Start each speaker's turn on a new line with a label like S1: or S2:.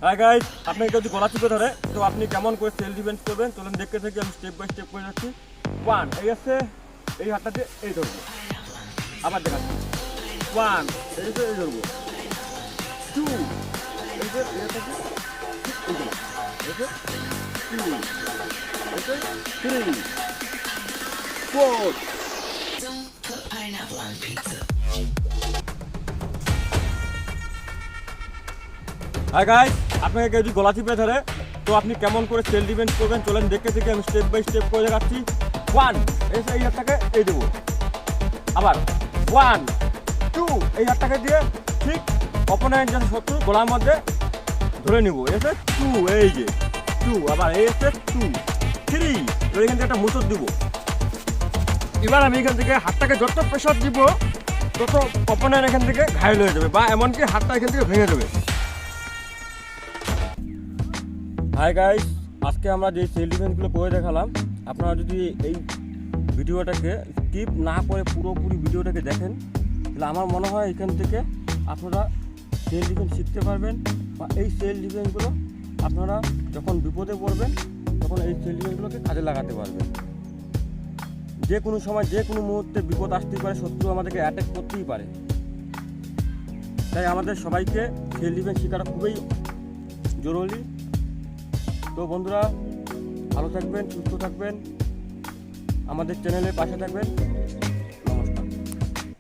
S1: হ্যাঁ গাইস, আপনাকে যদি গলা চিপে ধরে তো আপনি কেমন করে সেলফ ডিফেন্স করবেন চলুন দেখতে থাকি। আমি স্টেপ বাই স্টেপ করে যাচ্ছি। 1 এই আছে, এই হাতটা দিয়ে এই ধরবো, আবার দেখাচ্ছি। 1 এই যে এই ধরবো, 2 এই যে এই হাতটা দিয়ে এই ধরবো, এই যে 2 এই যে 3 4। হ্যাঁ গাইস, আপনাকে যদি গলা চিপে ধরে তো আপনি কেমন করে সেলফ ডিফেন্স করবেন চলেন দেখতে থেকে। আমি স্টেপ বাই স্টেপ করে দেখাচ্ছি। 1 এই হাতটাকে এই দেবো, আবার 1 2 এই হাতটাকে দিয়ে ঠিক অপোনেন্ট যেন শত্রু গলার মধ্যে ধরে নিব। এসে 2 এই যে 2, আবার এসে 2 3। এবার এখান থেকে একটা মোচড় দিব। এবার আমি এখান থেকে হাতটাকে যত প্রেশার দিব তত অপোনেন্ট এখান থেকে ঘায়ল হয়ে যাবে বা এমনকি হাতটা এখান থেকে ভেঙে যাবে। হাই গাইস, আজকে আমরা যে সেলফ ডিফেন্সগুলো করে দেখালাম, আপনারা যদি এই ভিডিওটাকে স্কিপ না করে পুরোপুরি ভিডিওটাকে দেখেন তাহলে আমার মনে হয় এখান থেকে আপনারা সেলফ ডিফেন্স শিখতে পারবেন বা এই সেলফ ডিফেন্সগুলো আপনারা যখন বিপদে পড়বেন তখন এই সেলফ ডিফেন্সগুলোকে কাজে লাগাতে পারবেন। যে কোনো সময় যে কোনো মুহূর্তে বিপদ আসতেই পারে, শত্রু আমাদেরকে অ্যাটাক করতেই পারে। তাই আমাদের সবাইকে সেলফ ডিফেন্স শেখাটা খুবই জরুরি। তো বন্ধুরা, ভালো থাকবেন, সুস্থ থাকবেন, আমাদের চ্যানেলের পাশে থাকবেন।